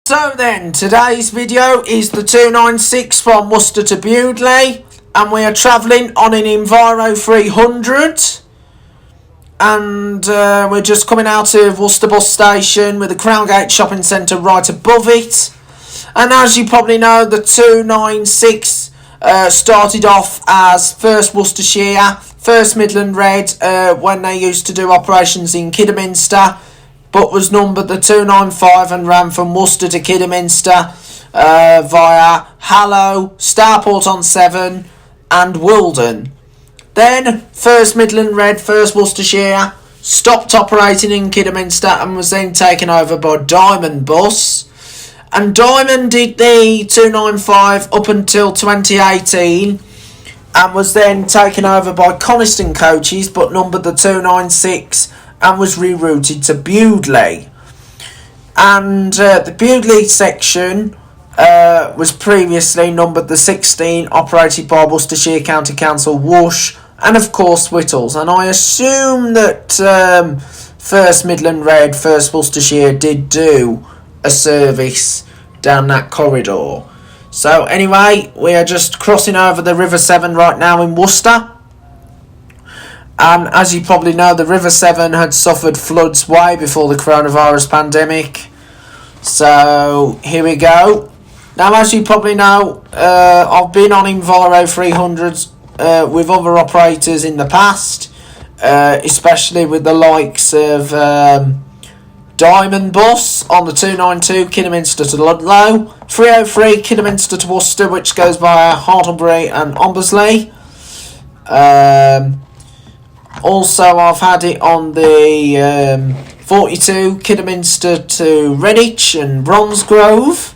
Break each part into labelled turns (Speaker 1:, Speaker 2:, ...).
Speaker 1: So then, today's video is the 296 from Worcester to Bewdley, and we are travelling on an Enviro 300, and we're just coming out of Worcester bus station with the Crown Gate shopping centre right above it. And as you probably know, the 296 started off as First Worcestershire, First Midland Red when they used to do operations in Kidderminster, but was numbered the 295 and ran from Worcester to Kidderminster via Harlow, Starport-on-Severn and Wilden. Then First Midland Red, First Worcestershire stopped operating in Kidderminster and was then taken over by Diamond Bus. And Diamond did the 295 up until 2018 and was then taken over by Coniston Coaches, but numbered the 296 and was rerouted to Bewdley. And the Bewdley section was previously numbered the 16, operated by Worcestershire County Council, Woosh, and of course Whittles. And I assume that First Midland Red, First Worcestershire did do a service down that corridor. So anyway, we are just crossing over the River Severn right now in Worcester. And as you probably know, the River Severn had suffered floods way before the coronavirus pandemic. So here we go. Now, as you probably know, I've been on Enviro 300s with other operators in the past, especially with the likes of Diamond Bus on the 292 Kidderminster to Ludlow, 303 Kidderminster to Worcester, which goes via Hartlebury and Ombersley. Also, I've had it on the 42 Kidderminster to Redditch and Bromsgrove.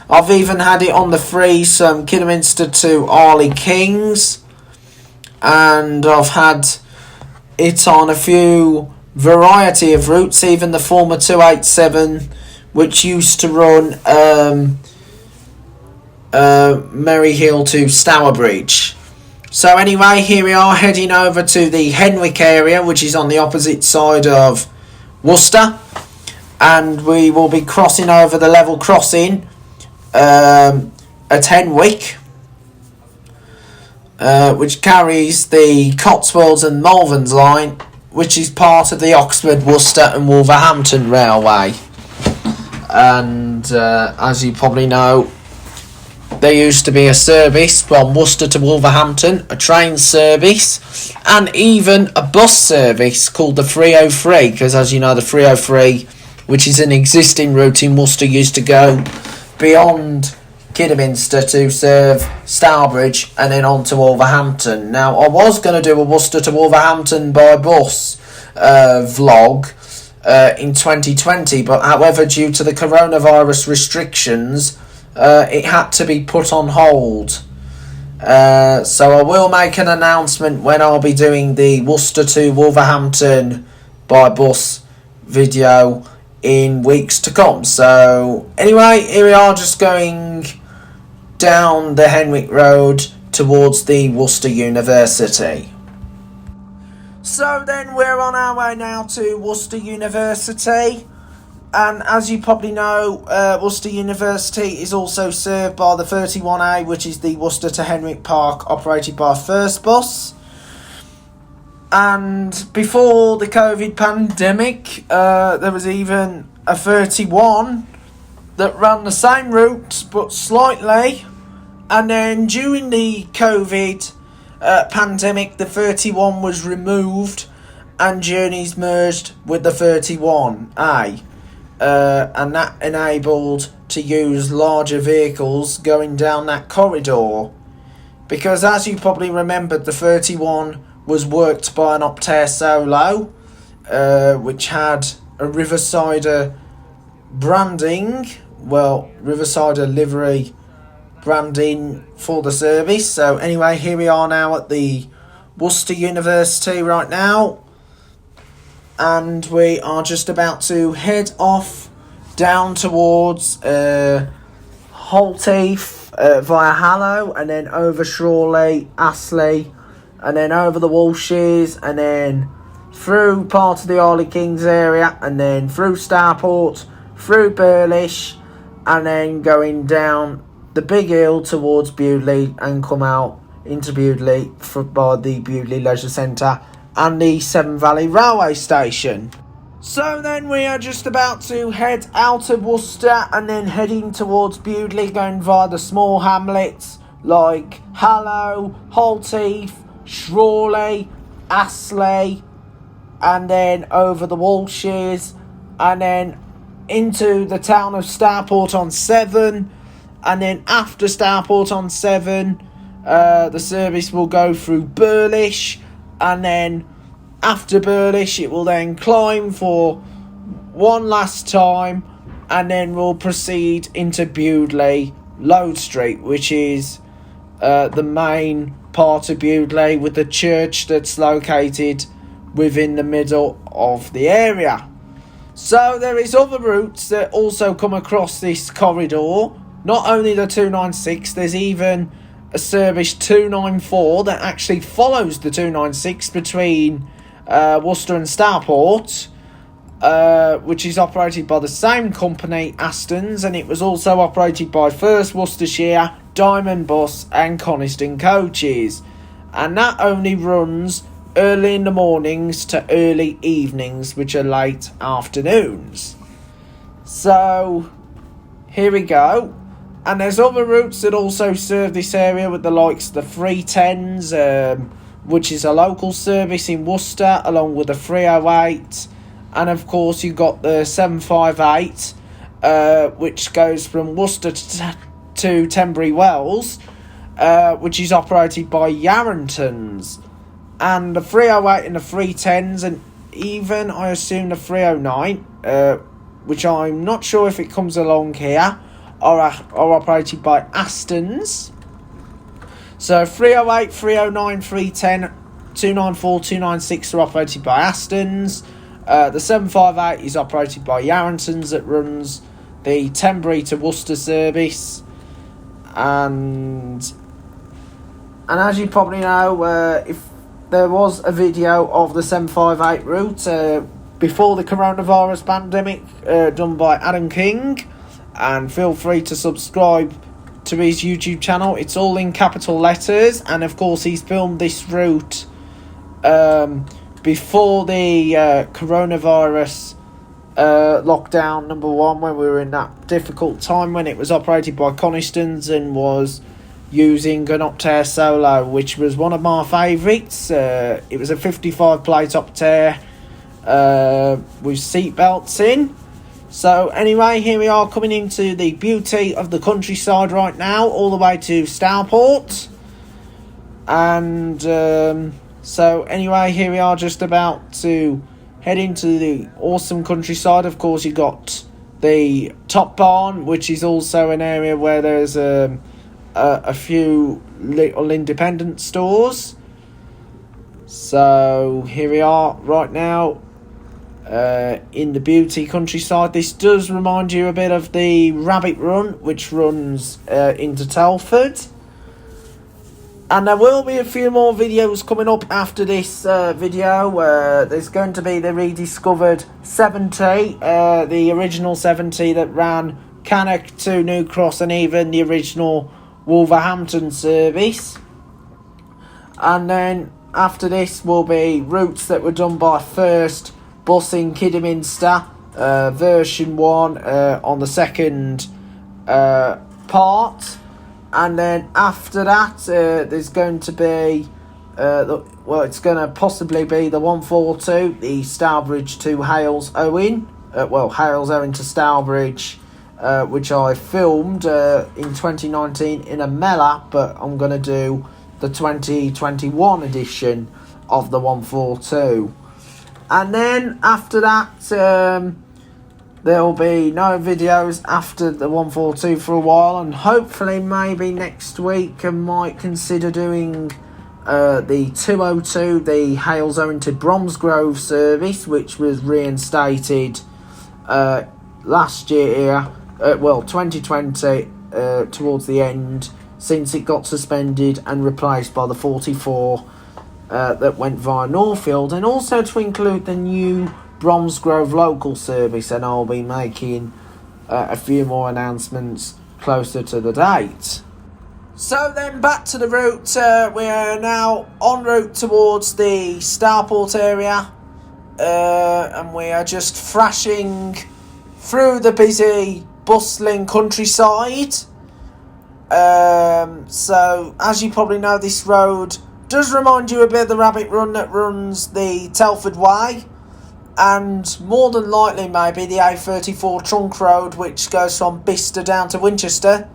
Speaker 1: I've even had it on the 3 Kidderminster to Arley Kings. And I've had it on a few variety of routes, even the former 287, which used to run Merryhill to Stourbridge. So anyway, here we are heading over to the Henwick area, which is on the opposite side of Worcester, and we will be crossing over the level crossing at Henwick, which carries the Cotswolds and Malverns line, which is part of the Oxford, Worcester and Wolverhampton Railway. And as you probably know, there used to be a service from Worcester to Wolverhampton, a train service, and even a bus service called the 303, because as you know, the 303, which is an existing route in Worcester, used to go beyond Kidderminster to serve Stourbridge and then on to Wolverhampton. Now, I was going to do a Worcester to Wolverhampton by bus vlog in 2020, but however, due to the coronavirus restrictions, it had to be put on hold. So I will make an announcement when I'll be doing the Worcester to Wolverhampton by bus video in weeks to come. So anyway, here we are, just going down the Henwick Road towards the Worcester University. So then we're on our way now to Worcester University. And as you probably know, Worcester University is also served by the 31A, which is the Worcester to Henwick Park, operated by First Bus. And before the COVID pandemic, there was even a 31 that ran the same route, but slightly. And then during the COVID pandemic, the 31 was removed and journeys merged with the 31A. And that enabled to use larger vehicles going down that corridor, because as you probably remembered, the 31 was worked by an Optare Solo, which had a Riversider branding, Riversider livery branding for the service. So anyway, here we are now at the Worcester University right now, and we are just about to head off down towards Holtheath via Harlow, and then over Shrawley, Astley, and then over the Walshes, and then through part of the Arley Kings area, and then through Starport, through Burlish, and then going down the big hill towards Bewdley and come out into Bewdley by the Bewdley Leisure Centre and the Severn Valley Railway Station. So then we are just about to head out of Worcester and then heading towards Bewdley, going via the small hamlets like Hallow, Holtheath, Shrawley, Astley, and then over the Walshes, and then into the town of Stourport on Severn, and then after Stourport on Severn, the service will go through Burlish, and then after Burlish it will then climb for one last time, and then we'll proceed into Bewdley Lode Street, which is the main part of Bewdley, with the church that's located within the middle of the area. So there is other routes that also come across this corridor. Not only the 296, there's even a service 294 that actually follows the 296 between Worcester and Stourport, which is operated by the same company, Astons, and it was also operated by First Worcestershire, Diamond Bus and Coniston Coaches, and that only runs early in the mornings to early evenings, which are late afternoons. So here we go. And there's other routes that also serve this area, with the likes of the 310s, which is a local service in Worcester, along with the 308, and of course you've got the 758, which goes from Worcester to Tenbury Wells, which is operated by Yarringtons. And the 308 and the 310s, and even I assume the 309, which I'm not sure if it comes along here, are operated by Astons. So 308, 309, 310, 294, 296 are operated by Astons. The 758 is operated by Yarringtons, that runs the Tenbury to Worcester service. And as you probably know, if there was a video of the 758 route before the coronavirus pandemic done by Adam King, and feel free to subscribe to his YouTube channel. It's all in capital letters, and of course he's filmed this route before the coronavirus lockdown number 1, when we were in that difficult time when it was operated by Conistons and was using an Optare Solo, which was one of my favourites. It was a 55 plate Optare with seat belts in. So anyway, here we are coming into the beauty of the countryside right now, all the way to Stourport. And so anyway, here we are just about to head into the awesome countryside. Of course, you got the Top Barn, which is also an area where there's a few little independent stores. So here we are right now in the beauty countryside. This does remind you a bit of the Rabbit Run, which runs into Telford. And there will be a few more videos coming up after this video. There's going to be the rediscovered 70, the original 70 that ran Cannock to New Cross, and even the original Wolverhampton service. And then after this will be routes that were done by First Bus in Kidderminster, version 1 on the second part. And then after that, there's going to be, it's going to possibly be the 142, the Stourbridge to Hales Owen. Hales Owen to Stourbridge, which I filmed in 2019 in a Mella, but I'm going to do the 2021 edition of the 142. And then after that, there'll be no videos after the 142 for a while, and hopefully maybe next week I might consider doing the 202, the Hales Owen to Bromsgrove service, which was reinstated last year, 2020, towards the end, since it got suspended and replaced by the 44 that went via Northfield, and also to include the new Bromsgrove local service. And I'll be making a few more announcements closer to the date. So then back to the route. We are now en route towards the Starport area, and we are just thrashing through the busy, bustling countryside. So as you probably know, this road does remind you a bit of the rabbit run that runs the Telford Way, and more than likely maybe the A34 trunk road, which goes from Bicester down to Winchester,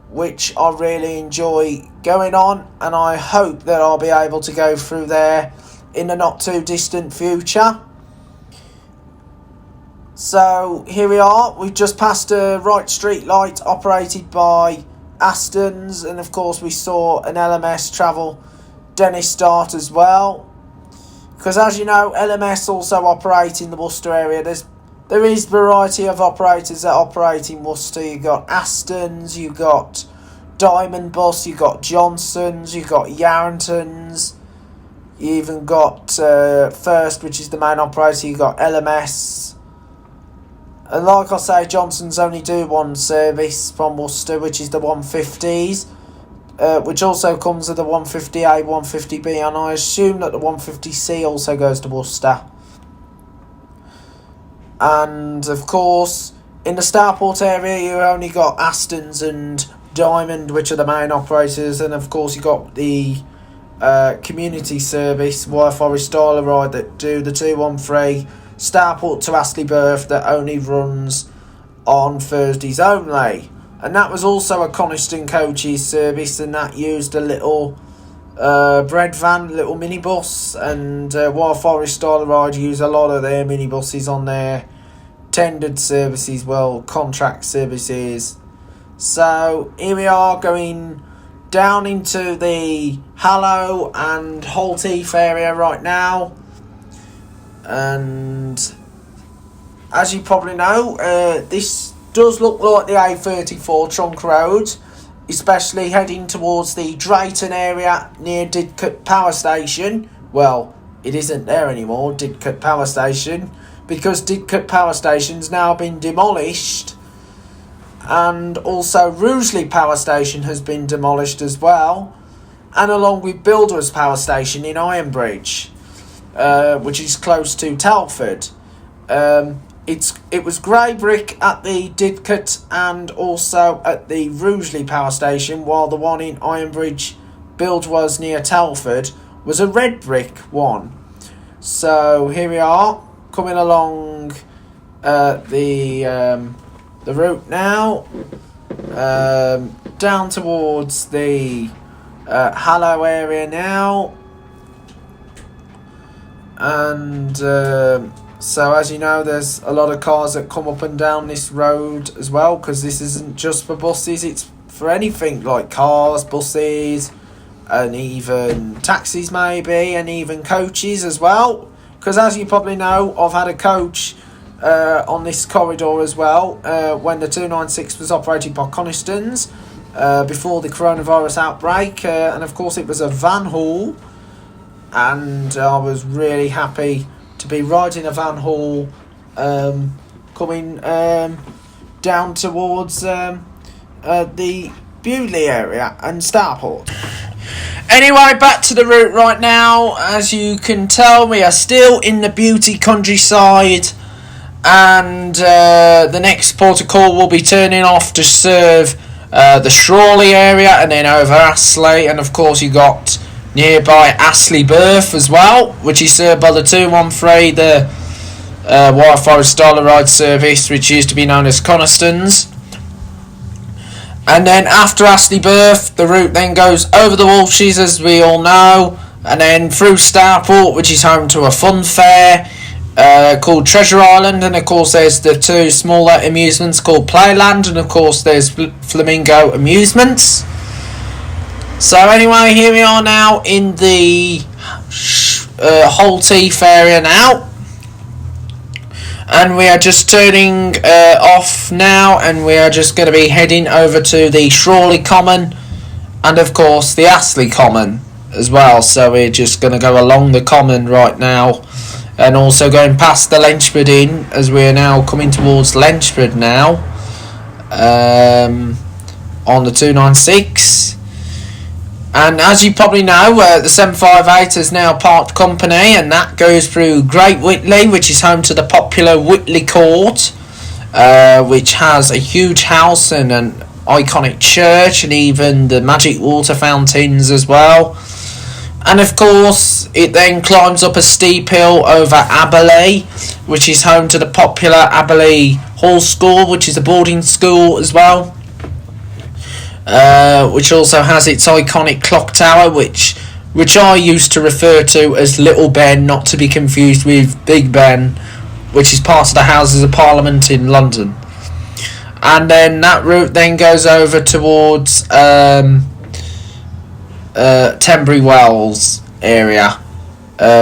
Speaker 1: which I really enjoy going on, and I hope that I'll be able to go through there in the not too distant future. So here we are, we've just passed a right street light operated by Astons, and of course we saw an LMS travel Dennis Start as well, because as you know, LMS also operate in the Worcester area. There is variety of operators that operate in Worcester. You've got Astons, you've got Diamond Bus, you've got Johnson's, you've got Yarrington's, you even got First, which is the main operator, you've got LMS. And like I say, Johnson's only do one service from Worcester, which is the 150s, which also comes with the 150A, 150B, and I assume that the 150C also goes to Worcester. And of course, in the Starport area, you only got Astons and Diamond, which are the main operators, and of course you got the community service, Wire Forest Dial Ride, that do the 213 Starport to Astley Birth, that only runs on Thursdays only. And that was also a Coniston Coaches service, and that used a little bread van, little minibus, and Wire Forest Dial Ride use a lot of their minibuses on their tendered services, well, contract services. So here we are going down into the Hallow and Holt Heath area right now, and as you probably know, this does look like the A34 trunk road, especially heading towards the Drayton area near Didcot Power Station. Well, it isn't there anymore, Didcot Power Station, because Didcot Power Station's now been demolished, and also Rugeley Power Station has been demolished as well, and along with Builders Power Station in Ironbridge, which is close to Telford. It was grey brick at the Didcot and also at the Rugeley Power Station, while the one in Ironbridge build was near Telford was a red brick one. So here we are coming along the route now, down towards the Hallow area now, and so as you know, there's a lot of cars that come up and down this road as well, because this isn't just for buses, it's for anything like cars, buses, and even taxis maybe, and even coaches as well, because as you probably know, I've had a coach on this corridor as well, when the 296 was operated by Coniston's before the coronavirus outbreak, and of course it was a van haul, and I was really happy to be riding a van haul coming down towards the Bewdley area and Starport. Anyway, back to the route right now. As you can tell, we are still in the beauty countryside, and the next port of call will be turning off to serve the Shrawley area, and then over Astley, and of course you got nearby Astley Birth as well, which is served by the 213, the Wire Forest Dial Ride service, which used to be known as Coniston's. And then after Astley Birth, the route then goes over the Walshes, as we all know, and then through Starport, which is home to a fun fair called Treasure Island, and of course there's the two smaller amusements called Playland, and of course there's Flamingo Amusements. So anyway, here we are now in the Holt Heath area now, and we are just turning off now, and we are just going to be heading over to the Shrawley Common and of course the Astley Common as well. So we're just going to go along the common right now, and also going past the Lenchford Inn, as we're now coming towards Lenchford now, on the 296. And as you probably know, the 758 is now parked company, and that goes through Great Whitley, which is home to the popular Whitley Court, which has a huge house and an iconic church, and even the magic water fountains as well. And of course, it then climbs up a steep hill over Aberley, which is home to the popular Aberley Hall School, which is a boarding school as well. Which also has its iconic clock tower, which I used to refer to as Little Ben, not to be confused with Big Ben, which is part of the Houses of Parliament in London. And then that route then goes over towards Tenbury Wells area,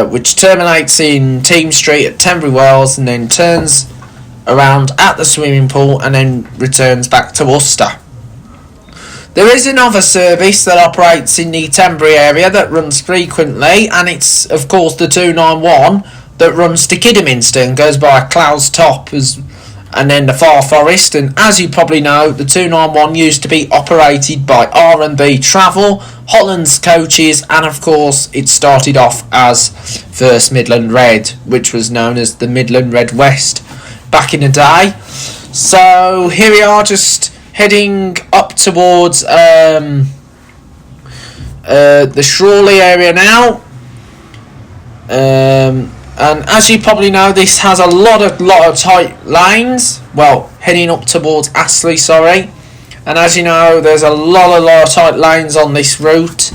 Speaker 1: which terminates in Team Street at Tenbury Wells, and then turns around at the swimming pool and then returns back to Worcester. There is another service that operates in the Tenbury area that runs frequently, and it's of course the 291 that runs to Kidderminster and goes by Clouds Top and then the Far Forest. And as you probably know, the 291 used to be operated by R&B Travel, Holland's Coaches, and of course it started off as First Midland Red, which was known as the Midland Red West back in the day. So here we are, just heading up towards the Shrawley area now, and as you probably know, this has a lot of tight lanes. Well, heading up towards Astley, sorry, and as you know, there's a lot of tight lanes on this route.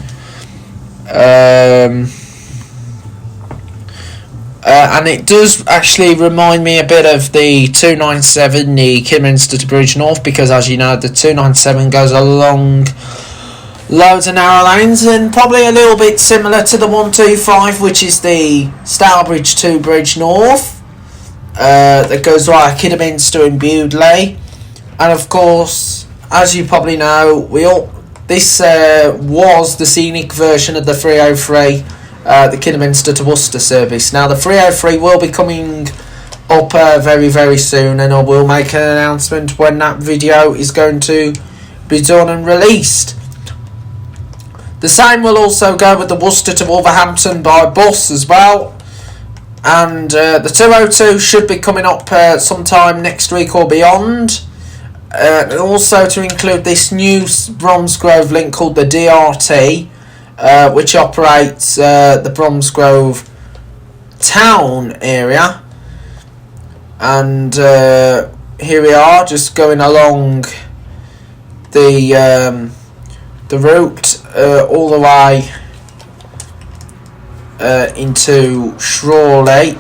Speaker 1: And it does actually remind me a bit of the 297, the Kidderminster to Bridge North, because as you know, the 297 goes along loads of narrow lanes, and probably a little bit similar to the 125, which is the Stourbridge to Bridge North, that goes via Kidderminster and Bewdley. And of course, as you probably know, this was the scenic version of the 303. The Kidderminster to Worcester service. Now the 303 will be coming up very, very soon, and I will make an announcement when that video is going to be done and released. The same will also go with the Worcester to Wolverhampton by bus as well, and the 202 should be coming up sometime next week or beyond, and also to include this new Bromsgrove link called the DRT, which operates the Bromsgrove town area. And here we are, just going along the route all the way into Shrawley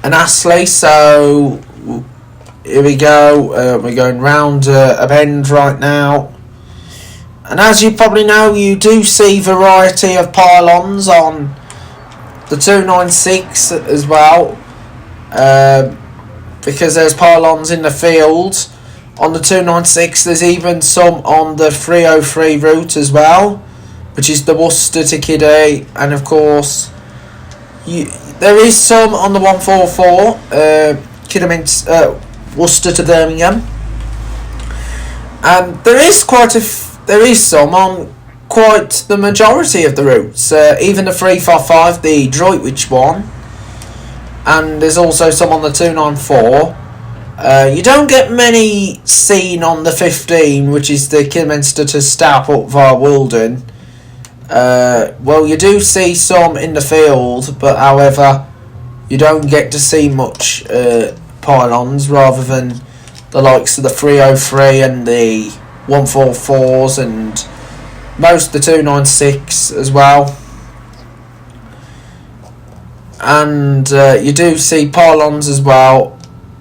Speaker 1: and Astley. So here we go, we're going round a bend right now. And as you probably know, you do see variety of pylons on the 296 as well, because there's pylons in the field on the 296. There's even some on the 303 route as well, which is the Worcester to Kiddy, and of course there is some on the 144 Kidderminster, Worcester to Birmingham, and there is some on quite the majority of the routes, even the 355, the Droitwich one, and there's also some on the 294. You don't get many seen on the 15, which is the Kidderminster to Stourport via Wilden. Well, you do see some in the field, but however, you don't get to see much pylons, rather than the likes of the 303 and the 144s and most of the 296 as well. And you do see pylons as well.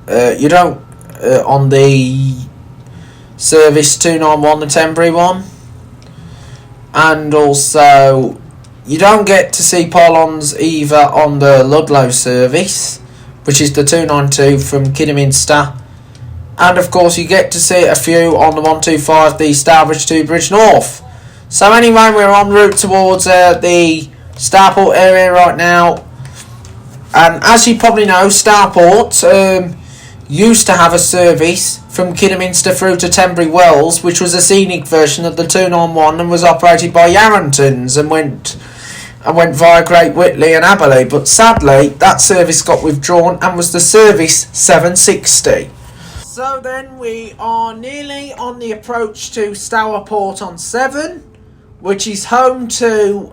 Speaker 1: You don't on the service 291, the Tenbury one, and also you don't get to see pylons either on the Ludlow service, which is the 292 from Kidderminster, and of course you get to see a few on the 125, the Stourbridge to Bridge North. So anyway, we're en route towards the Stourport area right now, And as you probably know, Starport used to have a service from Kidderminster through to Tenbury Wells, which was a scenic version of the 291 and was operated by Yarringtons and went via Great Whitley and Aberley. But sadly, that service got withdrawn and was the Service 760. So then we are nearly on the approach to Stourport on 7, which is home to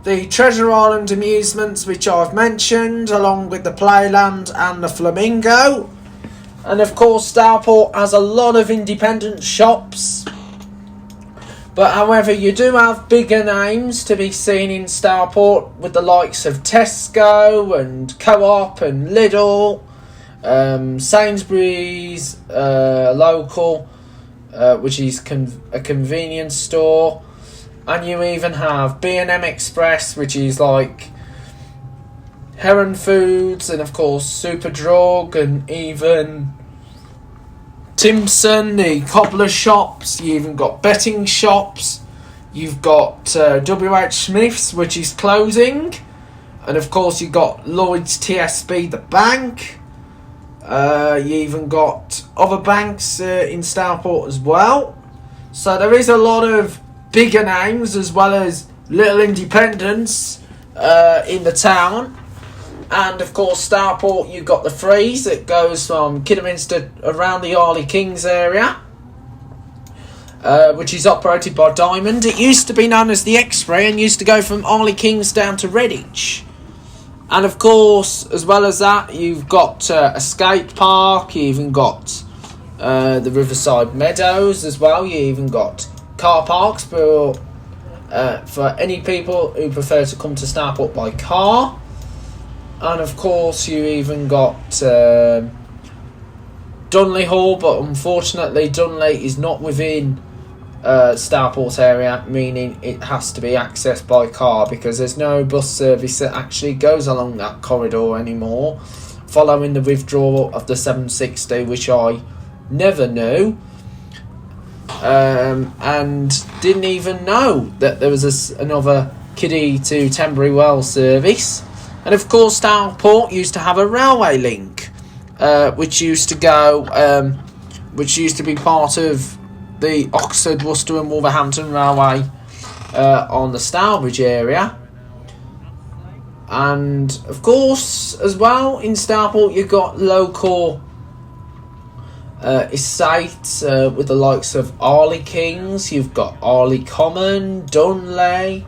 Speaker 1: the Treasure Island amusements, which I've mentioned, along with the Playland and the Flamingo. And of course, Stourport has a lot of independent shops. But however, you do have bigger names to be seen in Stourport, with the likes of Tesco and Co-op and Lidl, Sainsbury's, local, which is a convenience store. And you even have B&M Express, which is like Heron Foods, and of course Superdrug, and even Timpson, the cobbler shops. You even got betting shops. You've got WH Smith's, which is closing, and of course you got Lloyd's TSB, the bank. You even got other banks in Stourport as well. So there is a lot of bigger names as well as little independents in the town. And of course, Stourport, you've got the Freeze that goes from Kidderminster around the Arley Kings area, which is operated by Diamond. It used to be known as the X-Ray and used to go from Arley Kings down to Redditch. And of course, as well as that, you've got a skate park. You even got the Riverside Meadows as well. You even got car parks for any people who prefer to come to Stourport by car. And of course you even got Dunley Hall, but unfortunately Dunley is not within Stourport area, meaning it has to be accessed by car because there's no bus service that actually goes along that corridor anymore, following the withdrawal of the 760, which I never knew. And didn't even know that there was another Kiddie to Tenbury Wells service. And of course, Stourport used to have a railway link, which used to be part of the Oxford, Worcester and Wolverhampton Railway on the Stourbridge area. And of course, as well, in Stourport you've got local estates with the likes of Arley Kings. You've got Arley Common, Dunley,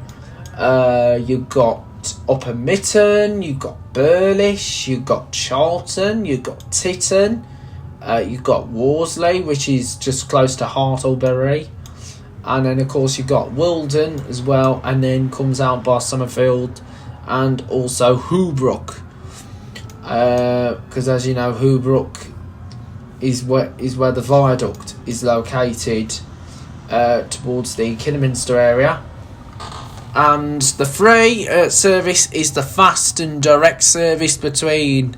Speaker 1: you've got Upper Mitton, you've got Burlish, you've got Charlton, you've got Titton, you've got Worsley, which is just close to Hartlebury, and then of course you've got Wilden as well, and then comes out by Summerfield and also Hoobrook, because as you know, Hoobrook is where the viaduct is located towards the Kidderminster area. And the free service is the fast and direct service between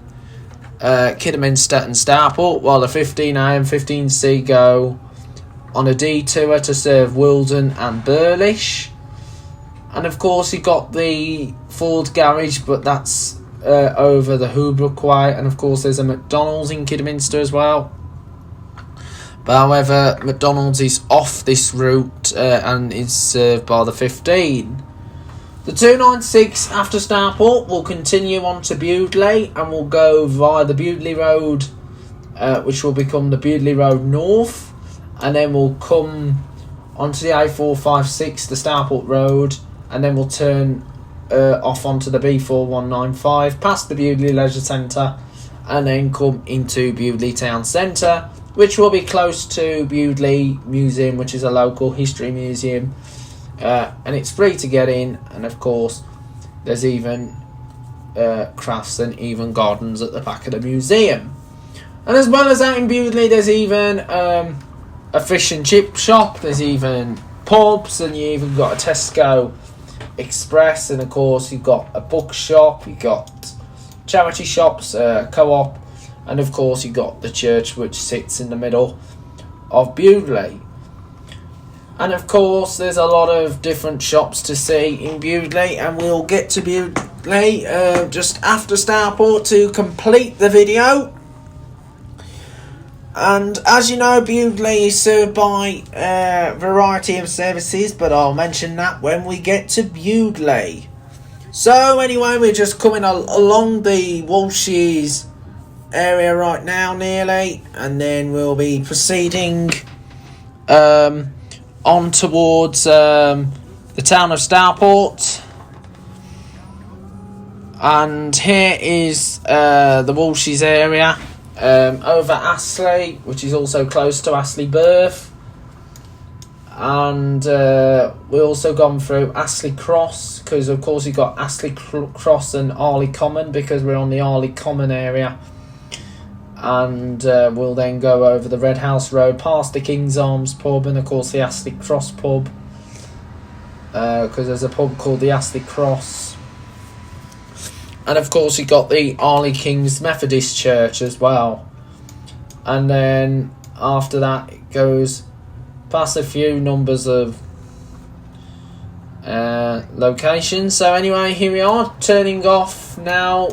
Speaker 1: Kidderminster and Stourport, while the 15A and 15C go on a detour to serve Wilden and Burlish. And of course you got the Ford garage, but that's over the Hoobrook way. And of course there's a McDonald's in Kidderminster as well. But however, McDonald's is off this route and is served by the 15. The 296 after Stourport will continue on to Bewdley and will go via the Bewdley Road, which will become the Bewdley Road North, and then we'll come onto the A456, the Stourport Road, and then we'll turn off onto the B4195 past the Bewdley Leisure Centre, and then come into Bewdley Town Centre, which will be close to Bewdley Museum, which is a local history museum. And it's free to get in, and of course there's even crafts and even gardens at the back of the museum. And as well as that, in Bewdley there's even a fish and chip shop, there's even pubs, and you even got a Tesco Express, and of course you've got a bookshop, you've got charity shops, Co-op, and of course you've got the church, which sits in the middle of Bewdley. And of course there's a lot of different shops to see in Bewdley, and we'll get to Bewdley, just after Stourport, to complete the video. And as you know, Bewdley is served by a variety of services, but I'll mention that when we get to Bewdley. So anyway, we're just coming along the Walshes area right now, nearly, and then we'll be proceeding on towards the town of Stourport. And here is the Walshes area. Over Astley, which is also close to Astley Birth, and we also gone through Astley Cross, because of course you got Astley Cross and Arley Common, because we're on the Arley Common area, and we'll then go over the Red House Road past the King's Arms pub and of course the Astley Cross pub, because there's a pub called the Astley Cross. And of course you got the Arley King's Methodist Church as well. And then after that it goes past a few numbers of locations. So anyway, here we are, turning off now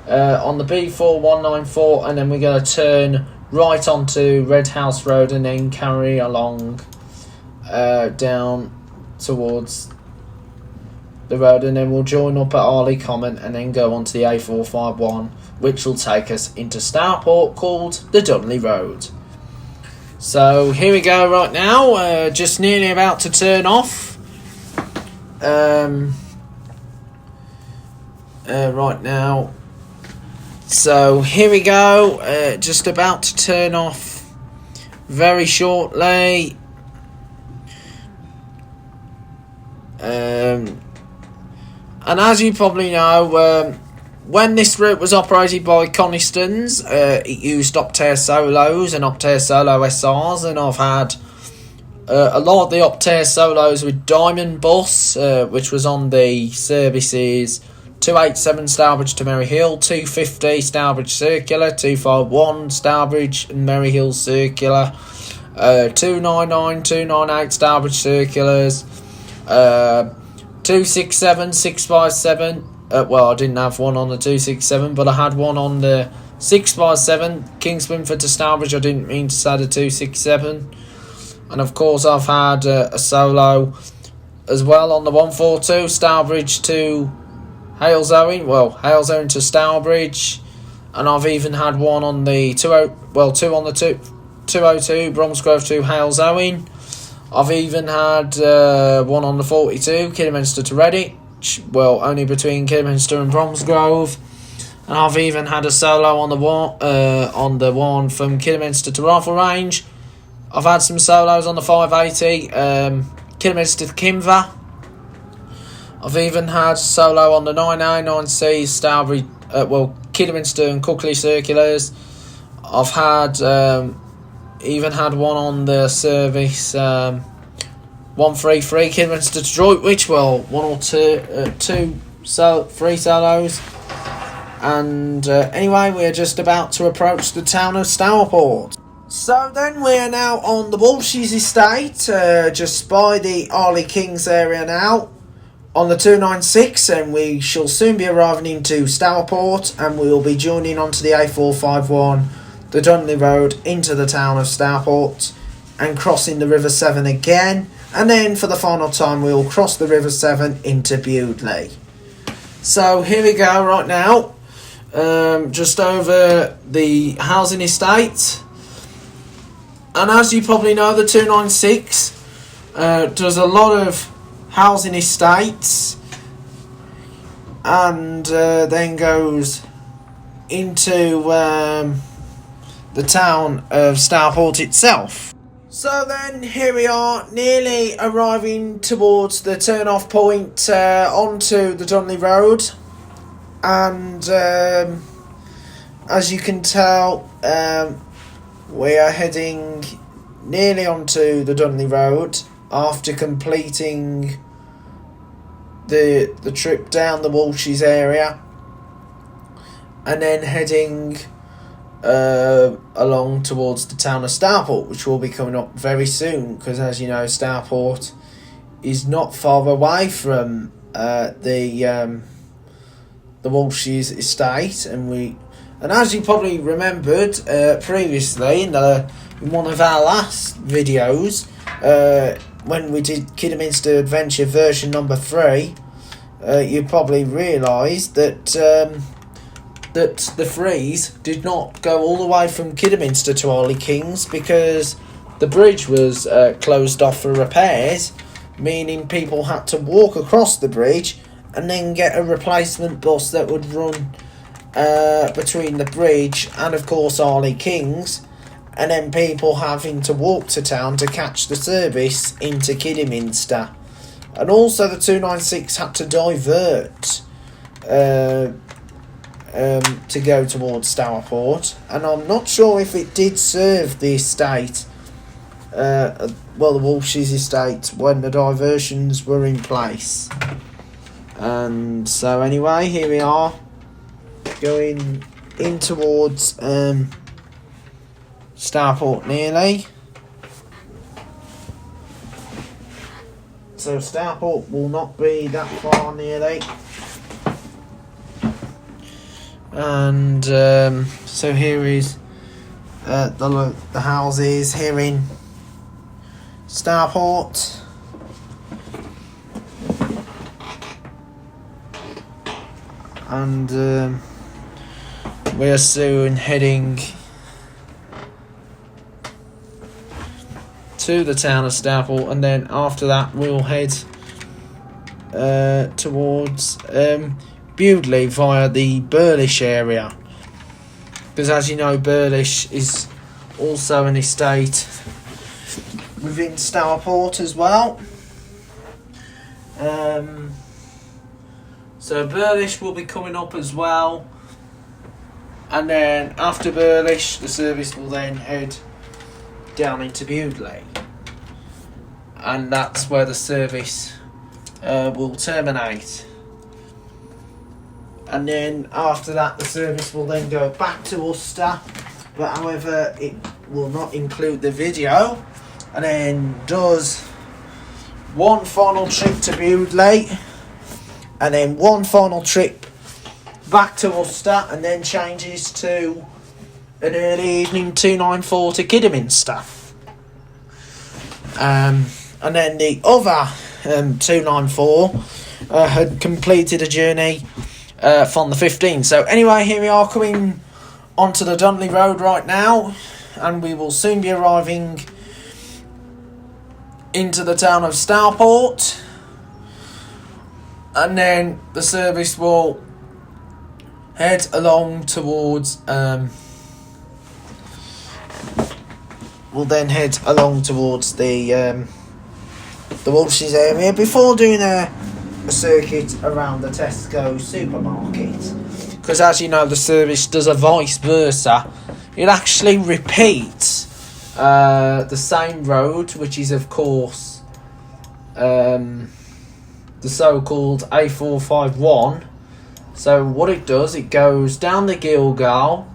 Speaker 1: on the B4194, and then we're going to turn right onto Red House Road and then carry along down towards the road, and then we'll join up at Arley Common and then go on to the A451, which will take us into Stourport, called the Dudley Road. So here we go right now, just nearly about to turn off. Right now. So here we go, just about to turn off very shortly. And as you probably know, when this route was operated by Conistons, it used Optare Solos and Optare Solo SRs, and I've had a lot of the Optare Solos with Diamond Bus, which was on the services 287 Stourbridge to Merry Hill, 250 Stourbridge Circular, 251 Stourbridge and Merry Hill Circular, 299, 298 Stourbridge Circulars, 267, 657. Well, I didn't have one on the 267, but I had one on the 657 Kings Winford to Stourbridge. I didn't mean to say the 267. And of course, I've had a solo as well on the 142 Stourbridge to Halesowen. Well, Halesowen to Stourbridge, and I've even had one on the 2 on the 202 Bromsgrove to Halesowen. I've even had one on the 42, Kidderminster to Redditch, well, only between Kidderminster and Bromsgrove. And I've even had a solo on the one from Kidderminster to Rifle Range. I've had some solos on the 580, Kidderminster to Kimver. I've even had solo on the 9A, 9C, Stourbridge, Kidderminster and Cookley Circulars. I've had... even had one on the service 133 Kidderminster to Droitwich, well, one or two, three solos. And anyway, we're just about to approach the town of Stourport. So then we are now on the Walshes estate, just by the Arley Kings area now, on the 296, and we shall soon be arriving into Stourport, and we will be joining onto the A451, the Dudley Road, into the town of Stourport, and crossing the River Severn again, and then for the final time we'll cross the River Severn into Bewdley. So here we go right now, just over the housing estate, and as you probably know, the 296 does a lot of housing estates, and then goes into the town of Stourport itself. So then here we are, nearly arriving towards the turn-off point onto the Dudley Road, and as you can tell, we are heading nearly onto the Dudley Road after completing the trip down the Walshes area, and then heading along towards the town of Stourport, which will be coming up very soon, because as you know, Stourport is not far away from the the Walsh's estate, and as you probably remembered previously in one of our last videos, when we did Kidderminster Adventure version number 3, you probably realised that the Frees did not go all the way from Kidderminster to Holy Kings because the bridge was closed off for repairs, meaning people had to walk across the bridge and then get a replacement bus that would run between the bridge and, of course, Holy Kings, and then people having to walk to town to catch the service into Kidderminster. And also the 296 had to divert to go towards Stourport, and I'm not sure if it did serve the estate, the Walsh's estate, when the diversions were in place. And so anyway, here we are going in towards Stourport nearly. So Stourport will not be that far nearly. And so here is the houses here in Stourport. And we are soon heading to the town of Stourport, and then after that we'll head towards Bewdley via the Burlish area, because as you know, Burlish is also an estate within Stourport as well. So Burlish will be coming up as well, and then after Burlish the service will then head down into Bewdley, and that's where the service will terminate. And then after that the service will then go back to Worcester, but however it will not include the video, and then does one final trip to Bewdley, and then one final trip back to Worcester, and then changes to an early evening 294 to Kidderminster. And then the other 294 had completed a journey from the 15th. So anyway, here we are coming onto the Dudley Road right now, and we will soon be arriving into the town of Stourport, and then the service will head along towards the Walsh's area before doing a circuit around the Tesco supermarket, because as you know, the service does a vice versa. It actually repeats the same road, which is of course the so-called A451. So what it does, it goes down the Gilgal,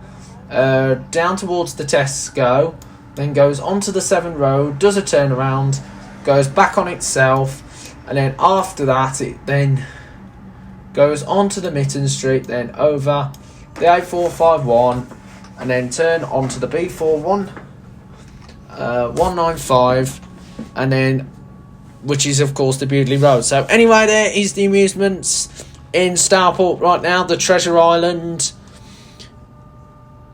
Speaker 1: down towards the Tesco, then goes onto the Severn Road, does a turnaround, goes back on itself, and then after that it then goes onto the Mitten Street, then over the A451, and then turn onto the B41 195, and then which is of course the Bewdley Road. So anyway, there is the amusements in Stourport right now, the Treasure Island,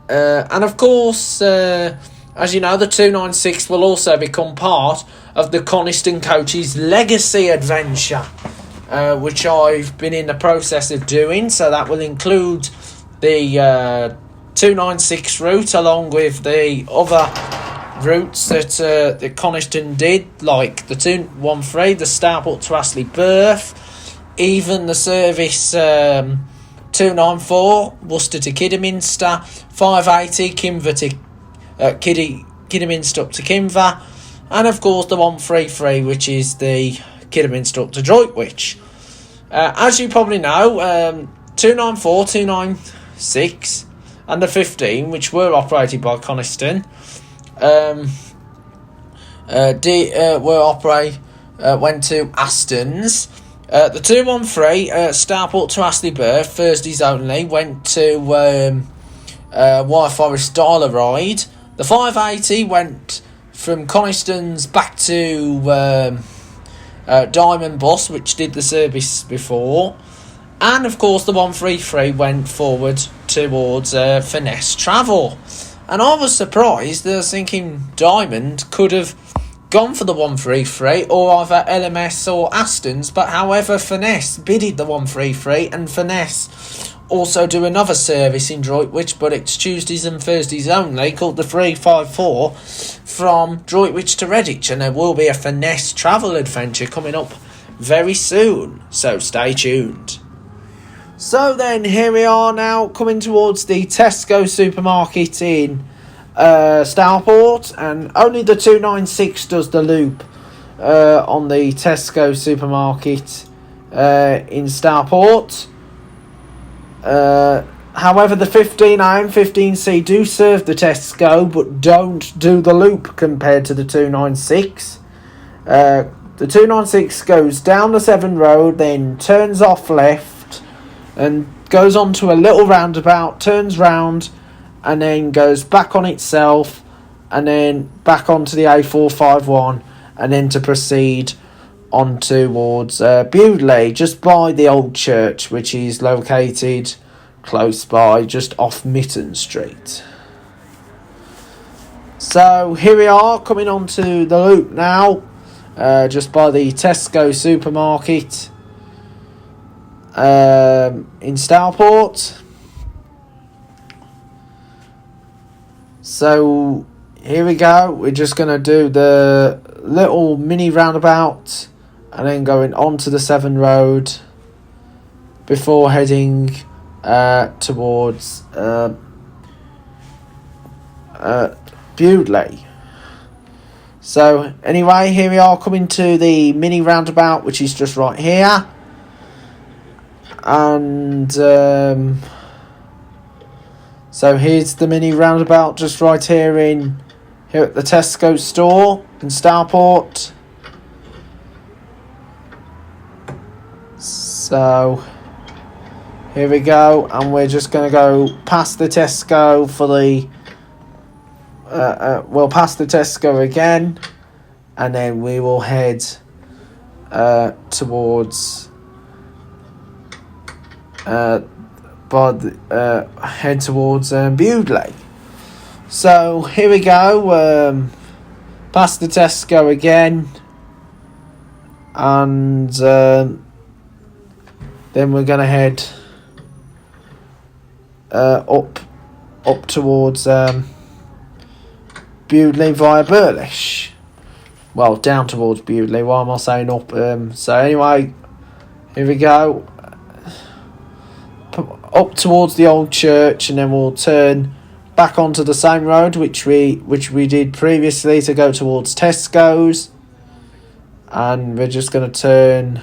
Speaker 1: and of course as you know, the 296 will also become part of the Coniston Coaches Legacy Adventure, which I've been in the process of doing. So that will include the 296 route along with the other routes that the Coniston did, like the 213, the Stourport to Astley Birth, even the service 294 Worcester to Kidderminster, 580 Kimver to Kidderminster up to Kimver, and of course the 133, which is the Kidderminster up to Droitwich. As you probably know, 294, 296 and the 15, which were operated by Coniston, went to Astons, The 213, Starport to Astley Burr, Thursdays only, went to Wye Forest Dialer Ride. The 580 went from Coniston's back to Diamond Bus, which did the service before. And of course the 133 went forward towards Finesse Travel. And I was surprised. I was thinking Diamond could have gone for the 133 or either LMS or Astons, but however Finesse bidded the 133, and Finesse also do another service in Droitwich, but it's Tuesdays and Thursdays only, called the 354 from Droitwich to Redditch, and there will be a Finesse travel adventure coming up very soon, so stay tuned. So then, here we are now, coming towards the Tesco supermarket in Stourport, and only the 296 does the loop on the Tesco supermarket in Stourport. However, the 15A and 15C do serve the Tesco, but don't do the loop compared to the 296. The 296 goes down the Severn Road, then turns off left, and goes on to a little roundabout, turns round, and then goes back on itself, and then back onto the A451, and then to proceed on towards Bewdley, just by the old church, which is located close by, just off Mitten Street. So here we are, coming onto the loop now, just by the Tesco supermarket in Stourport. So here we go, we're just going to do the little mini roundabout and then going onto the Severn Road before heading towards Bewdley. So anyway, here we are, coming to the mini roundabout, which is just right here. And so here's the mini roundabout just right here at the Tesco store in Stourport. So here we go, and we're just going to go past the Tesco for the past the Tesco again, and then we will head towards Bewdley. So here we go, past the Tesco again, and then we're going to head up towards Bewdley via Burlish. Well, down towards Bewdley. Why am I saying up? So anyway, here we go. Up towards the old church, and then we'll turn back onto the same road which we did previously to go towards Tesco's, and we're just going to turn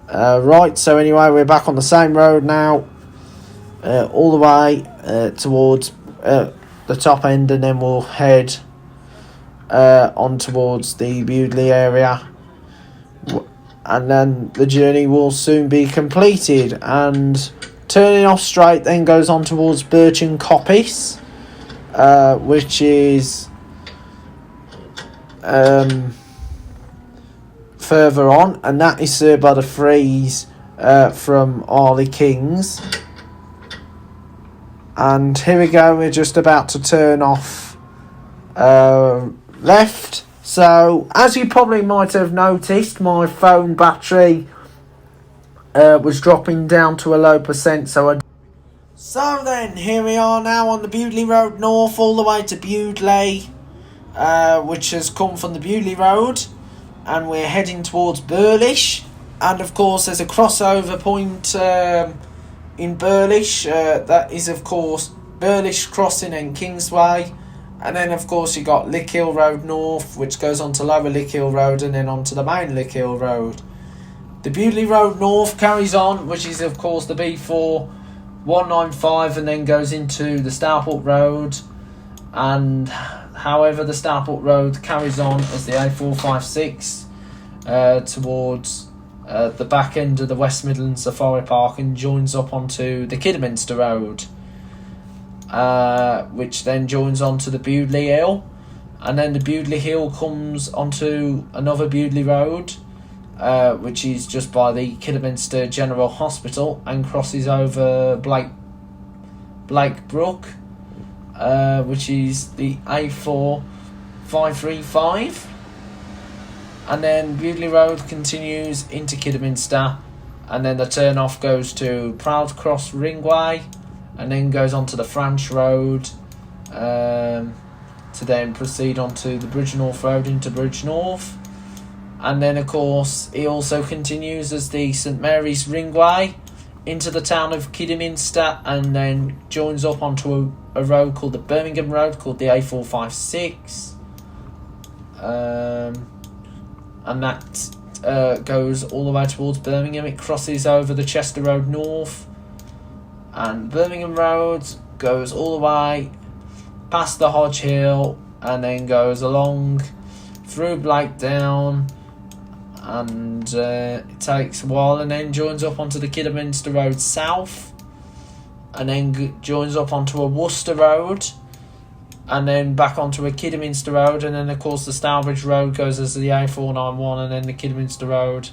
Speaker 1: right. So anyway, we're back on the same road now, all the way towards the top end, and then we'll head on towards the Bewdley area, and then the journey will soon be completed. And turning off straight then goes on towards Birch and Coppice, which is further on, and that is served by the Freeze from Arley Kings. And here we go, we're just about to turn off left. So as you probably might have noticed, my phone battery was dropping down to a low percent, so then here we are now on the Bewdley Road North all the way to Bewdley, which has come from the Bewdley Road, and we're heading towards Burlish. And of course there's a crossover point in Burlish, that is of course Burlish Crossing and Kingsway. And then of course you got Lickhill Road North, which goes on to Lower Lickhill Road and then on to the main Lickhill Road. The Bewdley Road North carries on, which is of course the B4 195, and then goes into the Stourport Road. And however the Stourport Road carries on as the A456 towards the back end of the West Midlands Safari Park and joins up onto the Kidderminster Road, which then joins onto the Bewdley Hill, and then the Bewdley Hill comes onto another Bewdley Road, which is just by the Kidderminster General Hospital, and crosses over Blake Brook, which is the A4535. And then Bewdley Road continues into Kidderminster, and then the turn off goes to Proud Cross Ringway, and then goes on to the Franch Road, to then proceed onto the Bridgenorth Road into Bridgenorth. And then of course it also continues as the St Mary's Ringway into the town of Kidderminster, and then joins up onto a road called the Birmingham Road, called the A456. And that goes all the way towards Birmingham. It crosses over the Chester Road North, and Birmingham Road goes all the way past the Hodge Hill, and then goes along through Blakedown, and it takes a while, and then joins up onto the Kidderminster Road South, and then joins up onto a Worcester Road, and then back onto a Kidderminster Road, and then of course the Stourbridge Road goes as the A491, and then the Kidderminster Road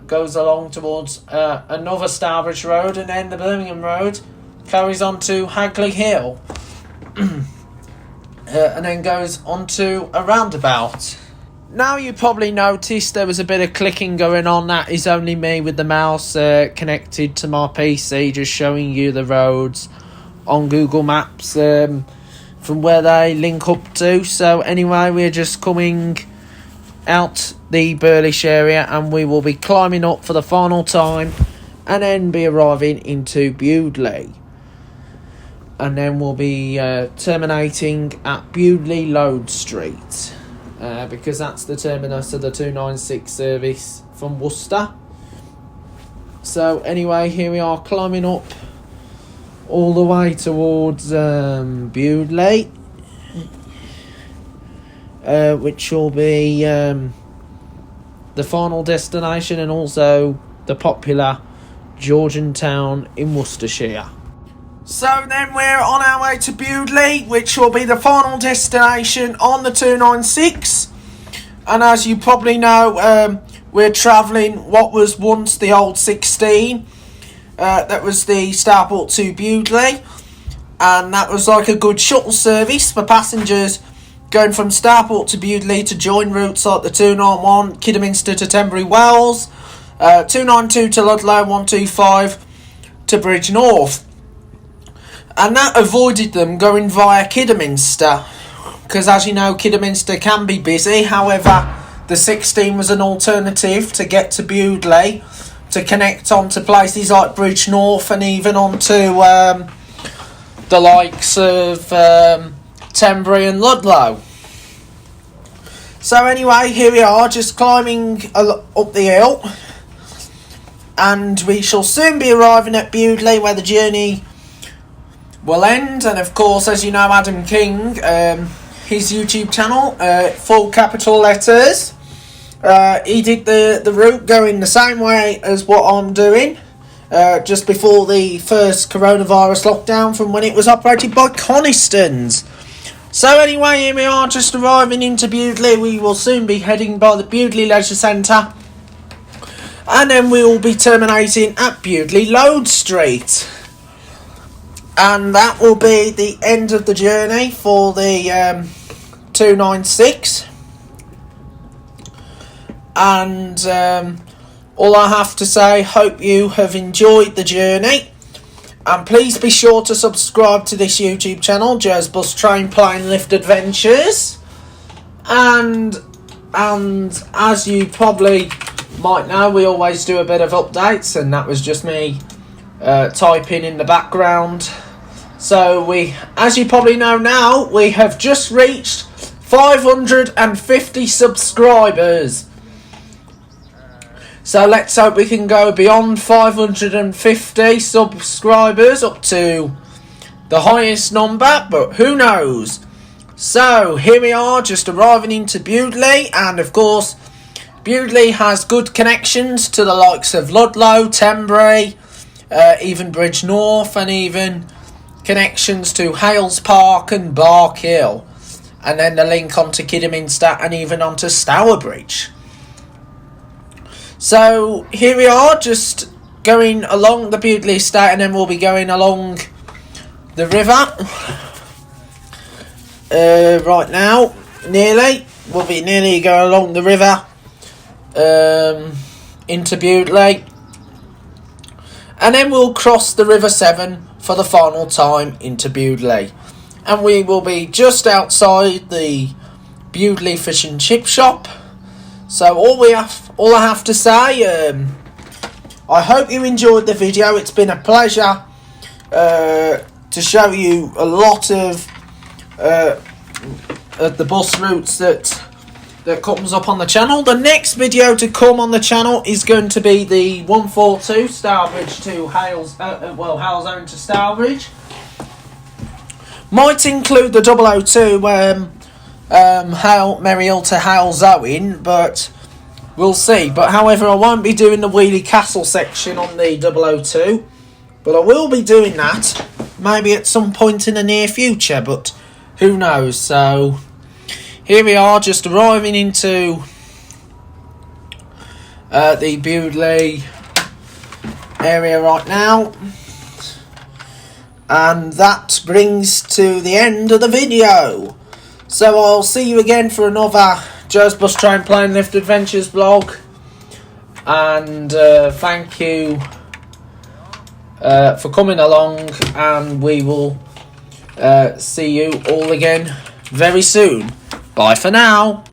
Speaker 1: goes along towards another Stourbridge Road, and then the Birmingham Road carries on to Hagley Hill, and then goes onto a roundabout. Now you probably noticed there was a bit of clicking going on. That is only me with the mouse connected to my PC, just showing you the roads on Google Maps from where they link up to. So anyway, we're just coming out the Burlish area, and we will be climbing up for the final time, and then be arriving into Bewdley, and then we'll be terminating at Bewdley Lode Street, because that's the terminus of the 296 service from Worcester. So anyway, here we are climbing up all the way towards Bewdley, which will be the final destination, and also the popular Georgian town in Worcestershire. So then we're on our way to Bewdley, which will be the final destination on the 296. And as you probably know, we're travelling what was once the old 16. That was the Starport to Bewdley, and that was like a good shuttle service for passengers going from Starport to Bewdley to join routes like the 291 Kidderminster to Tenbury Wells, 292 to Ludlow, 125 to Bridgenorth. And that avoided them going via Kidderminster, because as you know, Kidderminster can be busy. However, the 16 was an alternative to get to Bewdley, to connect on to places like Bridgenorth, and even onto the likes of Tenbury and Ludlow. So anyway, here we are, just climbing up the hill, and we shall soon be arriving at Bewdley, where the journey will end. And of course, as you know, Adam King, his YouTube channel, full capital letters, he did the route going the same way as what I'm doing, just before the first coronavirus lockdown, from when it was operated by Conistons. So anyway, here we are, just arriving into Bewdley. We will soon be heading by the Bewdley Leisure Centre, and then we will be terminating at Bewdley Lode Street, and that will be the end of the journey for the 296. And all I have to say, hope you have enjoyed the journey, and please be sure to subscribe to this YouTube channel, Joe's Bus Train Plane Lift Adventures. And as you probably might know, we always do a bit of updates, and that was just me typing in the background. So as you probably know now, we have just reached 550 subscribers. So let's hope we can go beyond 550 subscribers, up to the highest number, but who knows. So here we are, just arriving into Bewdley, and of course, Bewdley has good connections to the likes of Ludlow, Tenbury, even Bridge North, and even connections to Hales Park and Bark Hill. And then the link onto Kidderminster and even onto Stourbridge. So here we are, just going along the Bewdley estate, and then we'll be going along the river. Right now, we'll be nearly going along the river into Bewdley, and then we'll cross the River Severn for the final time into Bewdley, and we will be just outside the Bewdley Fish and Chip Shop. So all I have to say, I hope you enjoyed the video. It's been a pleasure to show you a lot of the bus routes that comes up on the channel. The next video to come on the channel is going to be the 142 Stourbridge to Hales, Halezone to Stourbridge. Might include the 002 Merrill to Halezone, but we'll see. But however, I won't be doing the Wheely Castle section on the 002, but I will be doing that maybe at some point in the near future, but who knows. So here we are, just arriving into the Bewdley area right now, and that brings to the end of the video. So I'll see you again for another Joe's Bus Train Plane Lift Adventures vlog, and thank you for coming along, and we will see you all again very soon. Bye for now.